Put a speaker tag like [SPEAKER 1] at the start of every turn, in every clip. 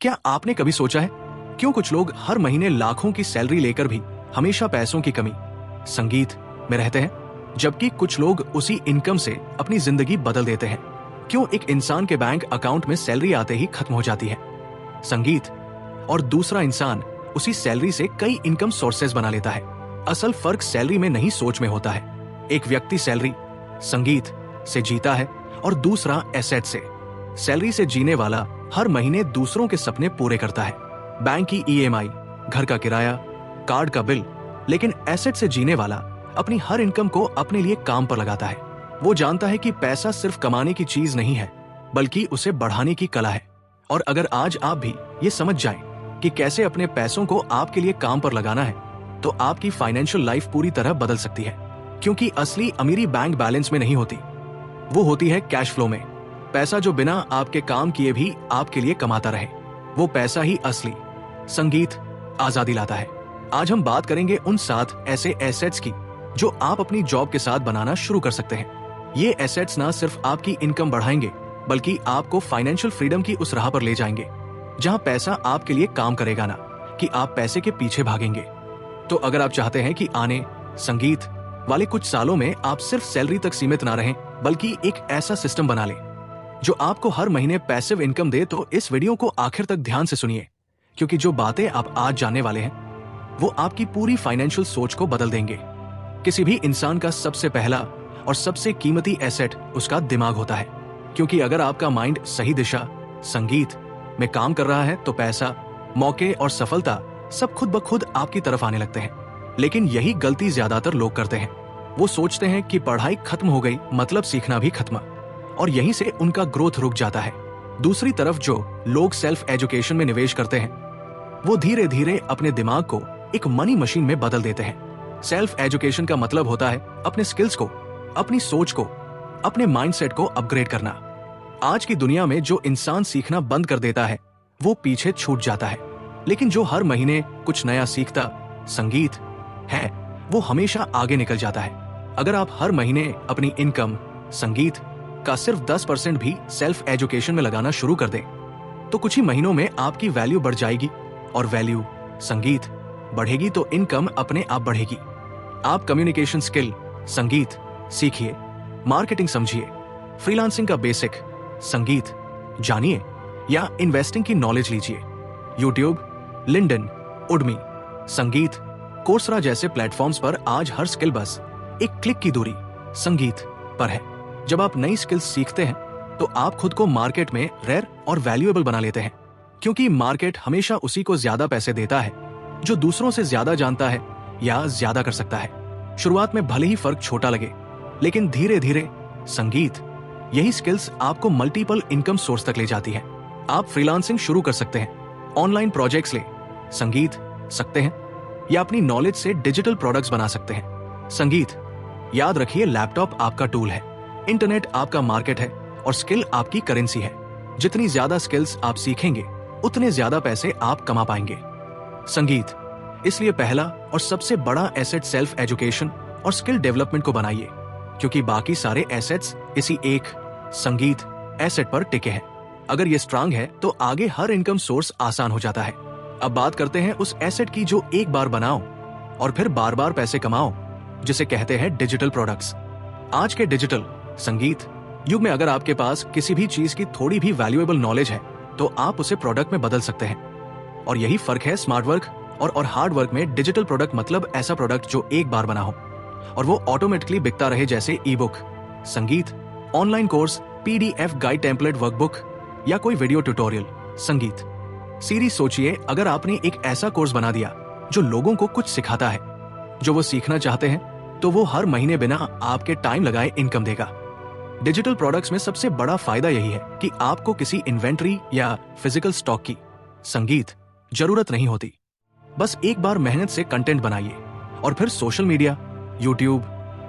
[SPEAKER 1] क्या आपने कभी सोचा है क्यों कुछ लोग हर महीने लाखों की सैलरी लेकर भी हमेशा पैसों की कमी संगीत में रहते हैं, जबकि कुछ लोग उसी इनकम से अपनी जिंदगी बदल देते हैं? क्यों एक इंसान के बैंक अकाउंट में सैलरी आते ही खत्म हो जाती है संगीत, और दूसरा इंसान उसी सैलरी से कई इनकम सोर्सेज बना लेता है? असल फर्क सैलरी में नहीं, सोच में होता है। एक व्यक्ति सैलरी संगीत से जीता है और दूसरा एसेट से। सैलरी से जीने वाला हर महीने दूसरों के सपने पूरे करता है, बैंक की ईएमआई, घर का किराया, कार्ड का बिल। लेकिन एसेट से जीने वाला अपनी हर इनकम को अपने लिए काम पर लगाता है। वो जानता है कि पैसा सिर्फ कमाने की चीज नहीं है, बल्कि उसे बढ़ाने की कला है। और अगर आज आप भी ये समझ जाएं कि कैसे अपने पैसों को आपके लिए काम पर लगाना है, तो आपकी फाइनेंशियल लाइफ पूरी तरह बदल सकती है। क्योंकि असली अमीरी बैंक बैलेंस में नहीं होती, वो होती है कैश फ्लो में। पैसा जो बिना आपके काम किए भी आपके लिए कमाता रहे, वो पैसा ही असली संगीत आजादी लाता है। आज हम बात करेंगे उन 7 ऐसे एसेट्स की जो आप अपनी जॉब के साथ बनाना शुरू कर सकते हैं। ये एसेट्स ना सिर्फ आपकी इनकम बढ़ाएंगे, बल्कि आपको फाइनेंशियल फ्रीडम की उस राह पर ले जाएंगे जहां पैसा आपके लिए काम करेगा, ना कि आप पैसे के पीछे भागेंगे। तो अगर आप चाहते हैं कि आने संगीत वाले कुछ सालों में आप सिर्फ सैलरी तक सीमित ना रहें, बल्कि एक ऐसा सिस्टम बना लें जो आपको हर महीने पैसिव इनकम दे, तो इस वीडियो को आखिर तक ध्यान से सुनिए, क्योंकि जो बातें आप आज जानने वाले हैं वो आपकी पूरी फाइनेंशियल सोच को बदल देंगे। किसी भी इंसान का सबसे पहला और सबसे कीमती एसेट उसका दिमाग होता है, क्योंकि अगर आपका माइंड सही दिशा संगीत में काम कर रहा है तो पैसा, मौके और सफलता सब खुद ब खुद आपकी तरफ आने लगते हैं। लेकिन यही गलती ज्यादातर लोग करते हैं। वो सोचते हैं कि पढ़ाई खत्म हो गई मतलब सीखना भी खत्म, और यहीं से उनका ग्रोथ रुक जाता है। दूसरी तरफ जो लोग सेल्फ एजुकेशन में निवेश करते हैं, वो धीरे धीरे अपने दिमाग को एक मनी मशीन में बदल देते हैं। सेल्फ एजुकेशन का मतलब होता है अपने स्किल्स को, अपनी सोच को, अपने माइंडसेट को अपग्रेड करना। आज की दुनिया में जो इंसान सीखना बंद कर देता है वो पीछे छूट जाता है, लेकिन जो हर महीने कुछ नया सीखता संगीत है वो हमेशा आगे निकल जाता है। अगर आप हर महीने अपनी इनकम संगीत का सिर्फ 10% भी सेल्फ एजुकेशन में लगाना शुरू कर दें, तो कुछ ही महीनों में आपकी वैल्यू बढ़ जाएगी, और वैल्यू संगीत बढ़ेगी तो इनकम अपने आप बढ़ेगी। आप कम्युनिकेशन स्किल संगीत सीखिए, मार्केटिंग समझिए, फ्रीलांसिंग का बेसिक संगीत जानिए, या इन्वेस्टिंग की नॉलेज लीजिए। यूट्यूब, लिंक्डइन, उडमी, संगीत, कोर्सरा जैसे प्लेटफॉर्म्स पर आज हर स्किल बस एक क्लिक की दूरी संगीत पर है। जब आप नई स्किल्स सीखते हैं तो आप खुद को मार्केट में रेयर और वैल्यूएबल बना लेते हैं, क्योंकि मार्केट हमेशा उसी को ज्यादा पैसे देता है जो दूसरों से ज्यादा जानता है या ज्यादा कर सकता है। शुरुआत में भले ही फर्क छोटा लगे, लेकिन धीरे धीरे संगीत यही स्किल्स आपको मल्टीपल इनकम सोर्स तक ले जाती है। आप फ्रीलांसिंग शुरू कर सकते हैं, ऑनलाइन प्रोजेक्ट्स ले संगीत सकते हैं, या अपनी नॉलेज से डिजिटल प्रोडक्ट्स बना सकते हैं संगीत। याद रखिए, लैपटॉप आपका टूल है, इंटरनेट आपका मार्केट है, और स्किल आपकी करेंसी है। जितनी ज्यादा स्किल्स आप सीखेंगे उतने ज्यादा पैसे आप कमा पाएंगे संगीत। इसलिए पहला और सबसे बड़ा एसेट सेल्फ एजुकेशन और स्किल डेवलपमेंट को बनाइए, क्योंकि बाकी सारे एसेट्स इसी एक संगीत एसेट पर टिके हैं। अगर ये स्ट्रांग है तो आगे हर इनकम सोर्स आसान हो जाता है। अब बात करते हैं उस एसेट की जो एक बार बनाओ और फिर बार बार पैसे कमाओ, जिसे कहते हैं डिजिटल प्रोडक्ट्स। आज के डिजिटल संगीत युग में अगर आपके पास किसी भी चीज की थोड़ी भी वैल्यूएबल नॉलेज है तो आप उसे प्रोडक्ट में बदल सकते हैं। और यही फर्क है स्मार्ट वर्क और हार्ड वर्क में। डिजिटल प्रोडक्ट मतलब ऐसा प्रोडक्ट जो एक बार बना हो और वो ऑटोमेटिकली बिकता रहे, जैसे ई बुक संगीत, online course, PDF guide, template, workbook, या कोई वीडियो ट्यूटोरियल संगीत सीरीज। सोचिए, अगर आपने एक ऐसा कोर्स बना दिया जो लोगों को कुछ सिखाता है जो वो सीखना चाहते हैं, तो वो हर महीने बिना आपके टाइम लगाए इनकम देगा। डिजिटल प्रोडक्ट्स में सबसे बड़ा फायदा यही है कि आपको किसी इन्वेंटरी या फिजिकल स्टॉक की संगीत जरूरत नहीं होती। बस एक बार मेहनत से कंटेंट बनाइए और फिर सोशल मीडिया, यूट्यूब,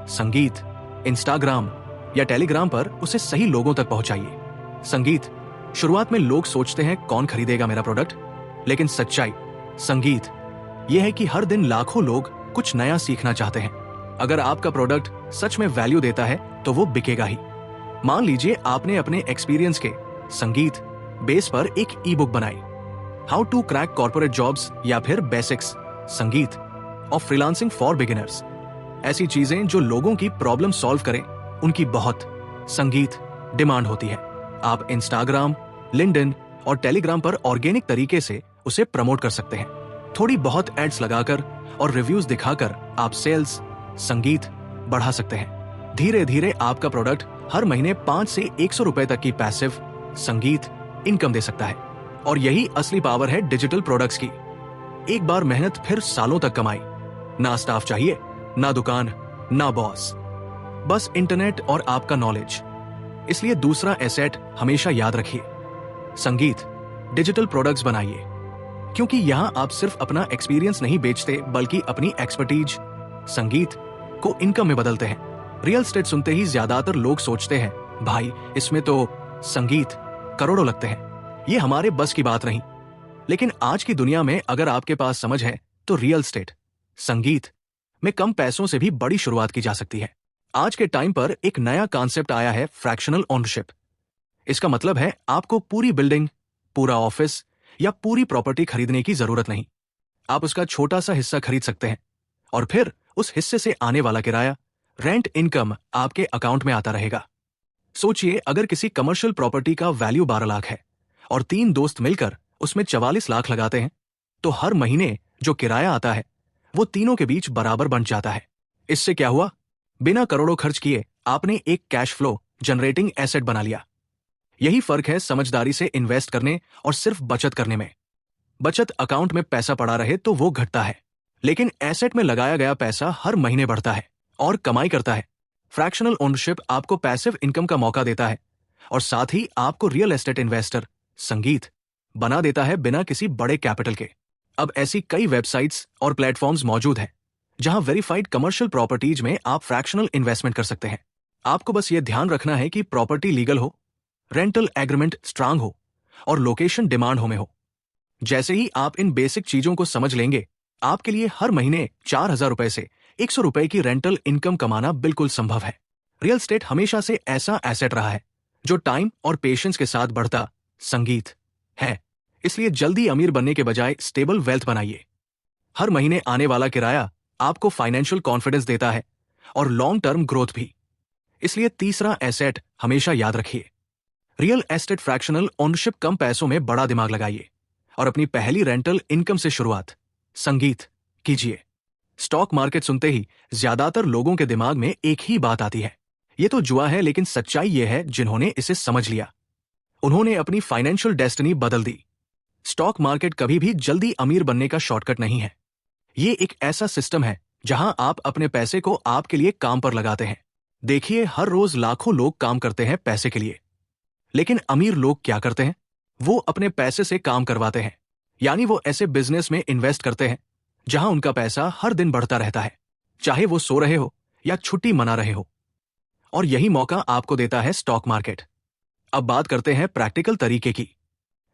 [SPEAKER 1] संगीत, इंस्टाग्राम या टेलीग्राम पर उसे सही लोगों तक पहुंचाइए संगीत। शुरुआत में लोग सोचते हैं कौन खरीदेगा मेरा प्रोडक्ट, लेकिन सच्चाई संगीत यह है कि हर दिन लाखों लोग कुछ नया सीखना चाहते हैं। अगर आपका प्रोडक्ट सच में वैल्यू देता है तो वो बिकेगा ही। मान लीजिए आपने अपने एक्सपीरियंस के संगीत बेस पर एक ई बुक बनाई, how to crack corporate jobs या फिर बेसिक्स संगीत और फ्रीलांसिंग फॉर बिगिनर्स। ऐसी चीजें जो लोगों की प्रॉब्लम सॉल्व करें, उनकी बहुत संगीत डिमांड होती है। आप इंस्टाग्राम, लिंक्डइन और टेलीग्राम पर ऑर्गेनिक तरीके से उसे प्रमोट कर सकते हैं। थोड़ी बहुत एड्स लगाकर और रिव्यूज दिखाकर आप सेल्स संगीत बढ़ा सकते हैं। धीरे धीरे आपका प्रोडक्ट हर महीने 5 से 100 रुपए तक की पैसिव संगीत इनकम दे सकता है। और यही असली पावर है डिजिटल प्रोडक्ट्स की। एक बार मेहनत, फिर सालों तक कमाई। ना स्टाफ चाहिए, ना दुकान, ना बॉस, बस इंटरनेट और आपका नॉलेज। इसलिए दूसरा एसेट हमेशा याद रखिए, संगीत डिजिटल प्रोडक्ट्स बनाइए, क्योंकि यहां आप सिर्फ अपना एक्सपीरियंस नहीं बेचते, बल्कि अपनी एक्सपर्टीज संगीत को इनकम में बदलते हैं। रियल एस्टेट सुनते ही ज्यादातर लोग सोचते हैं, भाई इसमें तो संगीत करोड़ों लगते हैं, ये हमारे बस की बात नहीं। लेकिन आज की दुनिया में अगर आपके पास समझ है तो रियल एस्टेट संगीत में कम पैसों से भी बड़ी शुरुआत की जा सकती है। आज के टाइम पर एक नया कॉन्सेप्ट आया है, फ्रैक्शनल ओनरशिप। इसका मतलब है आपको पूरी बिल्डिंग, पूरा ऑफिस या पूरी प्रॉपर्टी खरीदने की जरूरत नहीं। आप उसका छोटा सा हिस्सा खरीद सकते हैं और फिर उस हिस्से से आने वाला किराया, रेंट इनकम आपके अकाउंट में आता रहेगा। सोचिए, अगर किसी कमर्शियल प्रॉपर्टी का वैल्यू 12 लाख है और 3 दोस्त मिलकर उसमें 44 लाख लगाते हैं, तो हर महीने जो किराया आता है वो तीनों के बीच बराबर बंट जाता है। इससे क्या हुआ? बिना करोड़ों खर्च किए आपने एक कैश फ्लो जनरेटिंग एसेट बना लिया। यही फर्क है समझदारी से इन्वेस्ट करने और सिर्फ बचत करने में। बचत अकाउंट में पैसा पड़ा रहे तो वो घटता है, लेकिन एसेट में लगाया गया पैसा हर महीने बढ़ता है और कमाई करता है। फ्रैक्शनल ओनरशिप आपको पैसिव इनकम का मौका देता है और साथ ही आपको रियल एस्टेट इन्वेस्टर संगीत बना देता है बिना किसी बड़े कैपिटल के। अब ऐसी कई वेबसाइट्स और प्लेटफॉर्म्स मौजूद हैं जहां वेरीफाइड कमर्शियल प्रॉपर्टीज में आप फ्रैक्शनल इन्वेस्टमेंट कर सकते हैं। आपको बस ये ध्यान रखना है कि प्रॉपर्टी लीगल हो, रेंटल एग्रीमेंट स्ट्रांग हो और लोकेशन डिमांड में हो। जैसे ही आप इन बेसिक चीजों को समझ लेंगे, आपके लिए हर महीने 4,000 रुपए से 100 रुपए की रेंटल इनकम कमाना बिल्कुल संभव है। रियल एस्टेट हमेशा से ऐसा एसेट रहा है जो टाइम और पेशेंस के साथ बढ़ता संगीत है। इसलिए जल्दी अमीर बनने के बजाय स्टेबल वेल्थ बनाइए। हर महीने आने वाला किराया आपको फाइनेंशियल कॉन्फिडेंस देता है और लॉन्ग टर्म ग्रोथ भी। इसलिए तीसरा एसेट हमेशा याद रखिए, रियल एस्टेट फ्रैक्शनल ओनरशिप। कम पैसों में बड़ा दिमाग लगाइए और अपनी पहली रेंटल इनकम से शुरुआत संगीत कीजिए। स्टॉक मार्केट सुनते ही ज्यादातर लोगों के दिमाग में एक ही बात आती है, ये तो जुआ है। लेकिन सच्चाई ये है, जिन्होंने इसे समझ लिया उन्होंने अपनी फाइनेंशियल डेस्टिनी बदल दी। स्टॉक मार्केट कभी भी जल्दी अमीर बनने का शॉर्टकट नहीं है। ये एक ऐसा सिस्टम है जहां आप अपने पैसे को आपके लिए काम पर लगाते हैं। देखिए, हर रोज लाखों लोग काम करते हैं पैसे के लिए, लेकिन अमीर लोग क्या करते हैं? वो अपने पैसे से काम करवाते हैं। यानी वो ऐसे बिजनेस में इन्वेस्ट करते हैं जहां उनका पैसा हर दिन बढ़ता रहता है, चाहे वो सो रहे हो या छुट्टी मना रहे हो। और यही मौका आपको देता है स्टॉक मार्केट। अब बात करते हैं प्रैक्टिकल तरीके की।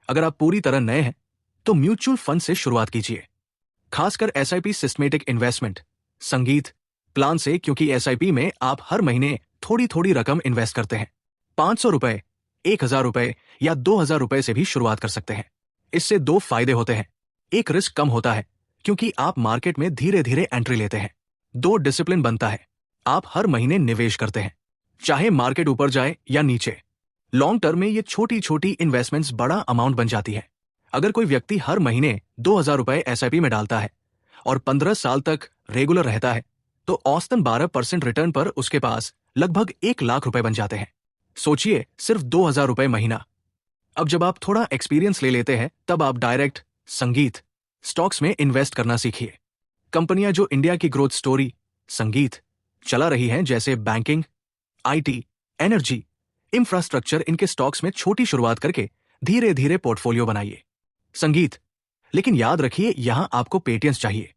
[SPEAKER 1] अगर आप पूरी तरह नए हैं तो म्यूचुअल फंड से शुरुआत कीजिए, खासकर एसआईपी सिस्टमेटिक इन्वेस्टमेंट संगीत प्लान से, क्योंकि एसआईपी में आप हर महीने थोड़ी थोड़ी रकम इन्वेस्ट करते हैं। 500 रुपए, 1,000 रुपए या 2,000 रुपए से भी शुरुआत कर सकते हैं। इससे 2 फायदे होते हैं। एक, रिस्क कम होता है क्योंकि आप मार्केट में धीरे धीरे एंट्री लेते हैं। 2, डिसिप्लिन बनता है। आप हर महीने निवेश करते हैं, चाहे मार्केट ऊपर जाए या नीचे। लॉन्ग टर्म में ये छोटी छोटी इन्वेस्टमेंट्स बड़ा अमाउंट बन जाती है। अगर कोई व्यक्ति हर महीने 2,000 रुपए एसआईपी में डालता है और 15 साल तक रेगुलर रहता है, तो औसतन 12% रिटर्न पर उसके पास लगभग 1 लाख रुपए बन जाते हैं। सोचिए, सिर्फ 2,000 रुपए महीना। अब जब आप थोड़ा एक्सपीरियंस ले लेते हैं, तब आप डायरेक्ट संगीत स्टॉक्स में इन्वेस्ट करना सीखिए। कंपनियां जो इंडिया की ग्रोथ स्टोरी संगीत चला रही हैं, जैसे बैंकिंग, आईटी, एनर्जी, इंफ्रास्ट्रक्चर, इनके स्टॉक्स में छोटी शुरुआत करके धीरे धीरे पोर्टफोलियो बनाइए। संगीत, लेकिन याद रखिए, यहां आपको पेटियंस चाहिए।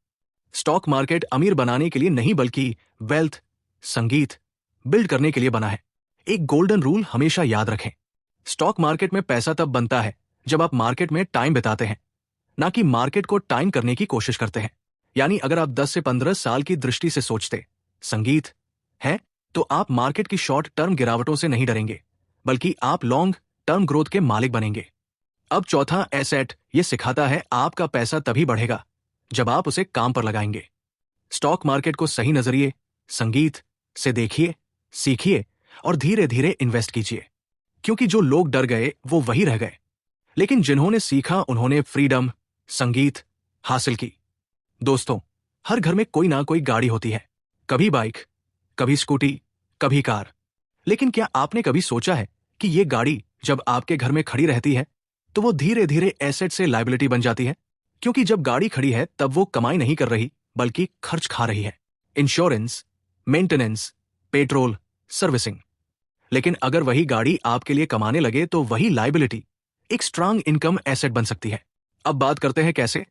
[SPEAKER 1] स्टॉक मार्केट अमीर बनाने के लिए नहीं, बल्कि वेल्थ संगीत बिल्ड करने के लिए बना है। एक गोल्डन रूल हमेशा याद रखें, स्टॉक मार्केट में पैसा तब बनता है जब आप मार्केट में टाइम बिताते हैं, ना कि मार्केट को टाइम करने की कोशिश करते हैं। यानी अगर आप 10 से 15 साल की दृष्टि से सोचते संगीत है, तो आप मार्केट की शॉर्ट टर्म गिरावटों से नहीं डरेंगे, बल्कि आप लॉन्ग टर्म ग्रोथ के मालिक बनेंगे। अब चौथा एसेट ये सिखाता है आपका पैसा तभी बढ़ेगा जब आप उसे काम पर लगाएंगे। स्टॉक मार्केट को सही नजरिए, संगीत से देखिए, सीखिए और धीरे धीरे इन्वेस्ट कीजिए, क्योंकि जो लोग डर गए वो वही रह गए, लेकिन जिन्होंने सीखा उन्होंने फ्रीडम, संगीत हासिल की। दोस्तों, हर घर में कोई ना कोई गाड़ी होती है, कभी बाइक, कभी स्कूटी, कभी कार। लेकिन क्या आपने कभी सोचा है कि ये गाड़ी जब आपके घर में खड़ी रहती है तो वो धीरे धीरे एसेट से लायबिलिटी बन जाती है? क्योंकि जब गाड़ी खड़ी है तब वो कमाई नहीं कर रही बल्कि खर्च खा रही है। Insurance, maintenance, petrol, servicing. लेकिन अगर वही गाड़ी आपके लिए कमाने लगे तो वही लायबिलिटी एक स्ट्रांग इनकम एसेट बन सकती है। अब बात करते हैं कैसे।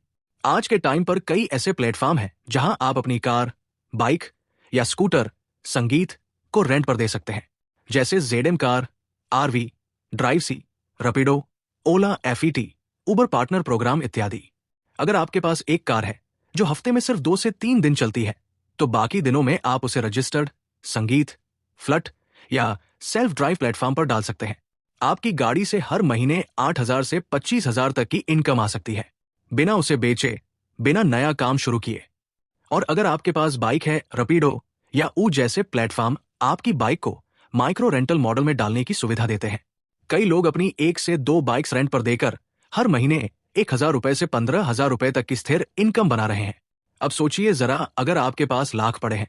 [SPEAKER 1] आज के टाइम पर कई ऐसे प्लेटफॉर्म हैं जहां आप अपनी कार, बाइक या स्कूटर, संगीत को रेंट पर दे सकते हैं, जैसे ZM car, RV, drive C, Rapido, Ola FET, Uber partner program इत्यादि। अगर आपके पास एक कार है जो हफ्ते में सिर्फ 2 से 3 दिन चलती है तो बाकी दिनों में आप उसे रजिस्टर्ड, संगीत, फ्लट या सेल्फ ड्राइव प्लेटफॉर्म पर डाल सकते हैं। आपकी गाड़ी से हर महीने 8,000 से 25,000 तक की इनकम आ सकती है, बिना उसे बेचे, बिना नया काम शुरू किए। और अगर आपके पास बाइक है, रैपिडो या ऊ जैसे प्लेटफॉर्म आपकी बाइक को माइक्रो रेंटल मॉडल में डालने की सुविधा देते हैं। कई लोग अपनी 1 से 2 बाइक्स रेंट पर देकर हर महीने 1,000 रुपए से 15,000 रुपए तक की स्थिर इनकम बना रहे हैं। अब सोचिए जरा, अगर आपके पास लाख पड़े हैं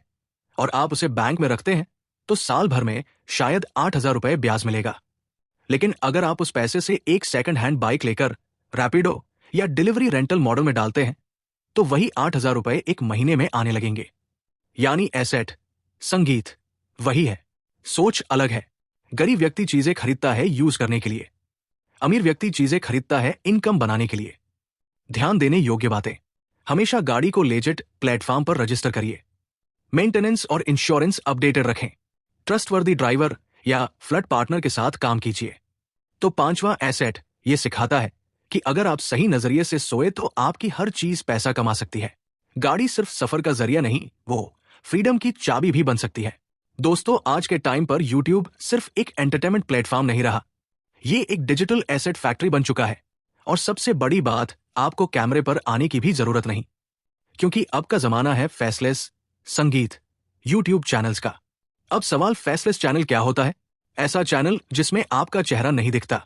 [SPEAKER 1] और आप उसे बैंक में रखते हैं तो साल भर में शायद 8,000 रुपए ब्याज मिलेगा। लेकिन अगर आप उस पैसे से एक सेकंड हैंड बाइक लेकर रैपिडो या डिलीवरी रेंटल मॉडल में डालते हैं तो वही 8,000 रुपए एक महीने में आने लगेंगे। यानी एसेट, संगीत वही है, सोच अलग है। गरीब व्यक्ति चीजें खरीदता है यूज करने के लिए, अमीर व्यक्ति चीजें खरीदता है इनकम बनाने के लिए। ध्यान देने योग्य बातें। हमेशा गाड़ी को लेजिट प्लेटफॉर्म पर रजिस्टर करिए। मेंटेनेंस और इंश्योरेंस अपडेटेड रखें। ट्रस्टवर्दी ड्राइवर या फ्लड पार्टनर के साथ काम कीजिए। तो पांचवा एसेट ये सिखाता है कि अगर आप सही नजरिए से सोए तो आपकी हर चीज पैसा कमा सकती है। गाड़ी सिर्फ सफर का जरिया नहीं, वो फ्रीडम की चाबी भी बन सकती है। दोस्तों, आज के टाइम पर यूट्यूब सिर्फ एक एंटरटेनमेंट प्लेटफॉर्म नहीं रहा, ये एक डिजिटल एसेट फैक्ट्री बन चुका है। और सबसे बड़ी बात, आपको कैमरे पर आने की भी जरूरत नहीं, क्योंकि अब का जमाना है फेसलेस संगीत यूट्यूब चैनल्स का। अब सवाल, फेसलेस चैनल क्या होता है? ऐसा चैनल जिसमें आपका चेहरा नहीं दिखता,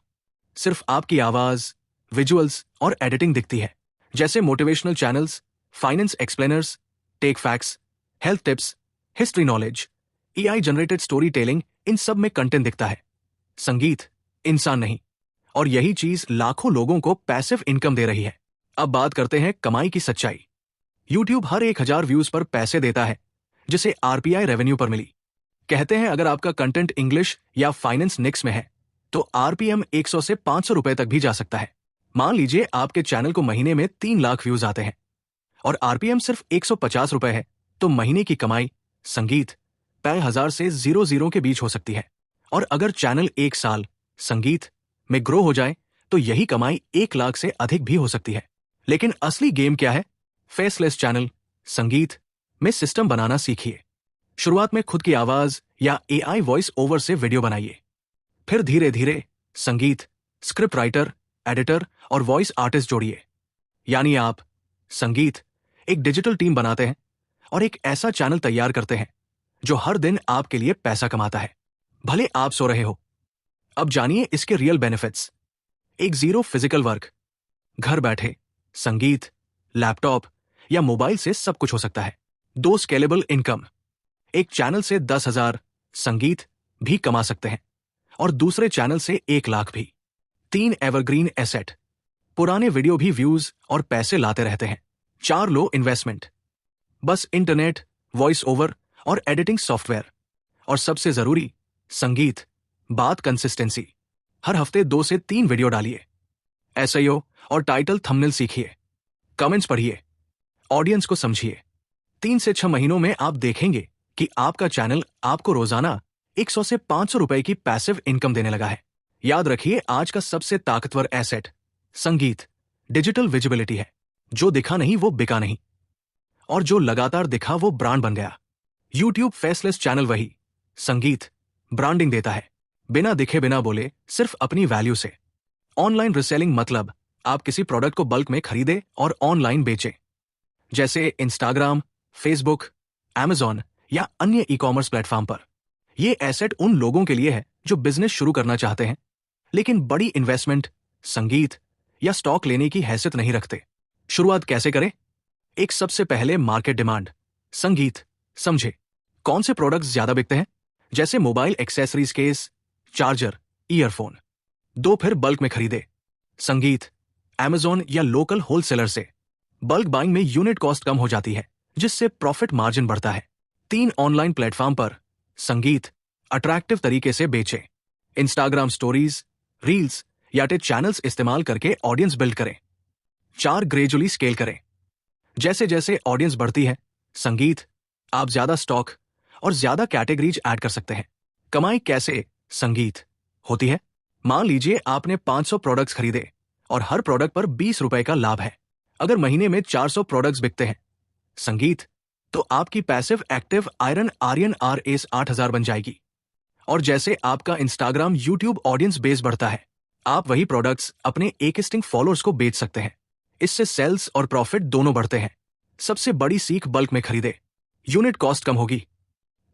[SPEAKER 1] सिर्फ आपकी आवाज, विजुअल्स और एडिटिंग दिखती है। जैसे motivational channels, finance explainers, tech facts, health tips, history knowledge, AI generated story telling, इन सब में कंटेंट दिखता है, संगीत इंसान नहीं। और यही चीज लाखों लोगों को पैसिव इनकम दे रही है। अब बात करते हैं कमाई की सच्चाई। यूट्यूब हर 1,000 व्यूज पर पैसे देता है, जिसे RPI रेवेन्यू पर मिली। कहते हैं अगर आपका कंटेंट इंग्लिश या फाइनेंस निक्स में है तो RPM 100 से 500 रुपए तक भी जा सकता है। मान लीजिए आपके चैनल को महीने में 3 लाख व्यूज आते हैं और RPM सिर्फ 150 रुपए है, तो महीने की कमाई संगीत 5,000 से 0 के बीच हो सकती है। और अगर चैनल 1 साल संगीत में ग्रो हो जाए तो यही कमाई 1 लाख से अधिक भी हो सकती है। लेकिन असली गेम क्या है? फेसलेस चैनल संगीत में सिस्टम बनाना सीखिए। शुरुआत में खुद की आवाज या AI वॉइस ओवर से वीडियो बनाइए, फिर धीरे धीरे संगीत, स्क्रिप्ट राइटर, एडिटर और वॉइस आर्टिस्ट जोड़िए। यानी आप संगीत एक डिजिटल टीम बनाते हैं और एक ऐसा चैनल तैयार करते हैं जो हर दिन आपके लिए पैसा कमाता है, भले आप सो रहे हो। अब जानिए इसके रियल बेनिफिट्स। एक जीरो फिजिकल वर्क, घर बैठे संगीत, लैपटॉप या मोबाइल से सब कुछ हो सकता है। 2 स्केलेबल इनकम, एक चैनल से 10,000 संगीत भी कमा सकते हैं और दूसरे चैनल से 1 लाख भी। 3 एवरग्रीन एसेट, पुराने वीडियो भी व्यूज और पैसे लाते रहते हैं। 4 लो इन्वेस्टमेंट, बस इंटरनेट, वॉइस ओवर और एडिटिंग सॉफ्टवेयर। और सबसे जरूरी संगीत, बात कंसिस्टेंसी। हर हफ्ते 2 से 3 वीडियो डालिए। SEO और टाइटल थंबनेल सीखिए, कमेंट्स पढ़िए, ऑडियंस को समझिए। 3 से 6 महीनों में आप देखेंगे कि आपका चैनल आपको रोजाना 100 से 500 रुपए की पैसिव इनकम देने लगा है। याद रखिए, आज का सबसे ताकतवर एसेट संगीत डिजिटल विजिबिलिटी है। जो दिखा नहीं वो बिका नहीं, और जो लगातार दिखा वो ब्रांड बन गया। यूट्यूब फेसलेस चैनल वही संगीत ब्रांडिंग देता है, बिना दिखे बिना बोले, सिर्फ अपनी वैल्यू से। ऑनलाइन रिसेलिंग मतलब आप किसी प्रोडक्ट को बल्क में खरीदे और ऑनलाइन बेचें, जैसे इंस्टाग्राम, फेसबुक, Amazon या अन्य ई कॉमर्स प्लेटफॉर्म पर। यह एसेट उन लोगों के लिए है जो बिजनेस शुरू करना चाहते हैं लेकिन बड़ी इन्वेस्टमेंट, संगीत या स्टॉक लेने की हैसियत नहीं रखते। शुरुआत कैसे करें? एक सबसे पहले मार्केट डिमांड, संगीत समझे। कौन से प्रोडक्ट्स ज्यादा बिकते हैं, जैसे mobile accessories, case, charger, earphone. दो, फिर बल्क में खरीदे, संगीत, Amazon या लोकल होलसेलर से। बल्क बाइंग में यूनिट कॉस्ट कम हो जाती है जिससे प्रॉफिट मार्जिन बढ़ता है। 3, ऑनलाइन प्लेटफॉर्म पर संगीत अट्रैक्टिव तरीके से बेचे। इंस्टाग्राम स्टोरीज, रील्स या चैनल्स इस्तेमाल करके ऑडियंस बिल्ड करें। 4, ग्रेजुअली स्केल करें। जैसे जैसे ऑडियंस बढ़ती है, संगीत, आप ज्यादा स्टॉक और ज्यादा कैटेगरीज ऐड कर सकते हैं। कमाई कैसे संगीत होती है? मान लीजिए आपने 500 प्रोडक्ट्स खरीदे और हर प्रोडक्ट पर 20 रुपए का लाभ है। अगर महीने में 400 प्रोडक्ट्स बिकते हैं, संगीत, तो आपकी पैसिव एक्टिव आयरन आर्यन RS 8000 बन जाएगी। और जैसे आपका इंस्टाग्राम, यूट्यूब ऑडियंस बेस बढ़ता है, आप वही प्रोडक्ट्स अपने एक्जिस्टिंग फॉलोअर्स को बेच सकते हैं। इससे सेल्स और प्रॉफिट दोनों बढ़ते हैं। सबसे बड़ी सीख, बल्क में खरीदे, यूनिट कॉस्ट कम होगी।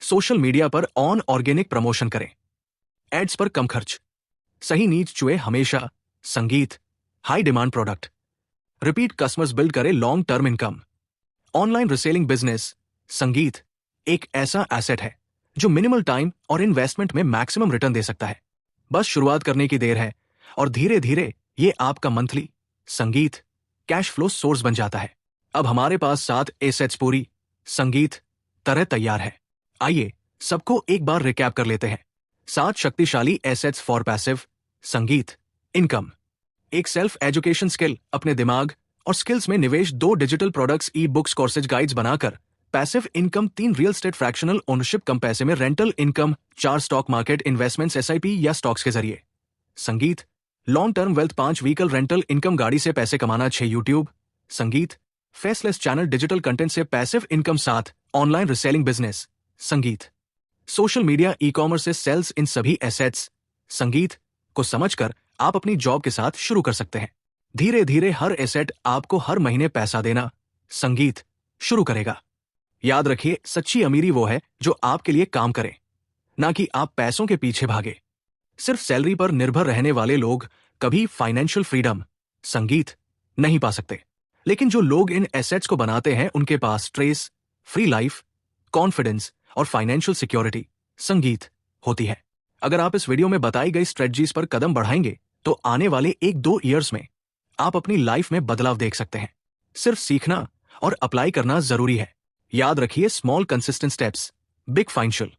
[SPEAKER 1] सोशल मीडिया पर ऑर्गेनिक प्रमोशन करें, एड्स पर कम खर्च, सही नीच चुए हमेशा। संगीत, high demand product, repeat customers build करे long term income. Online reselling business, संगीत एक ऐसा एसेट है जो मिनिमल टाइम और इन्वेस्टमेंट में मैक्सिमम रिटर्न दे सकता है। बस शुरुआत करने की देर है और धीरे धीरे ये आपका मंथली संगीत कैश फ्लो सोर्स बन जाता है। अब हमारे पास 7 एसेट्स पूरी संगीत तरह तैयार है। आइए सबको एक बार रिकैप कर लेते हैं। 7 शक्तिशाली एसेट्स फॉर पैसिव संगीत इनकम। एक सेल्फ एजुकेशन स्किल, अपने दिमाग और स्किल्स में निवेश। 2 digital products, e books, courses, guides बनाकर passive income. 3 real estate fractional ownership कम पैसे में rental income. 4 stock market investments, SIP या स्टॉक्स के जरिए संगीत long term wealth. 5 vehicle rental income, गाड़ी से पैसे कमाना। 6 यूट्यूब संगीत फेसलेस चैनल, डिजिटल कंटेंट से passive income. 7 online reselling business संगीत सोशल मीडिया, ई कॉमर्स से सेल्स। इन सभी एसेट्स संगीत को समझकर आप अपनी जॉब के साथ शुरू कर सकते हैं। धीरे धीरे हर एसेट आपको हर महीने पैसा देना संगीत शुरू करेगा। याद रखिए, सच्ची अमीरी वो है जो आपके लिए काम करे, ना कि आप पैसों के पीछे भागे। सिर्फ सैलरी पर निर्भर रहने वाले लोग कभी फाइनेंशियल फ्रीडम संगीत नहीं पा सकते। लेकिन जो लोग इन एसेट्स को बनाते हैं, उनके पास स्ट्रेस फ्री लाइफ, कॉन्फिडेंस और फाइनेंशियल सिक्योरिटी संगीत होती है। अगर आप इस वीडियो में बताई गई स्ट्रेटजीज पर कदम बढ़ाएंगे तो आने वाले 1-2 ईयर्स में आप अपनी लाइफ में बदलाव देख सकते हैं। सिर्फ सीखना और अप्लाई करना जरूरी है। याद रखिए, small consistent steps, big financial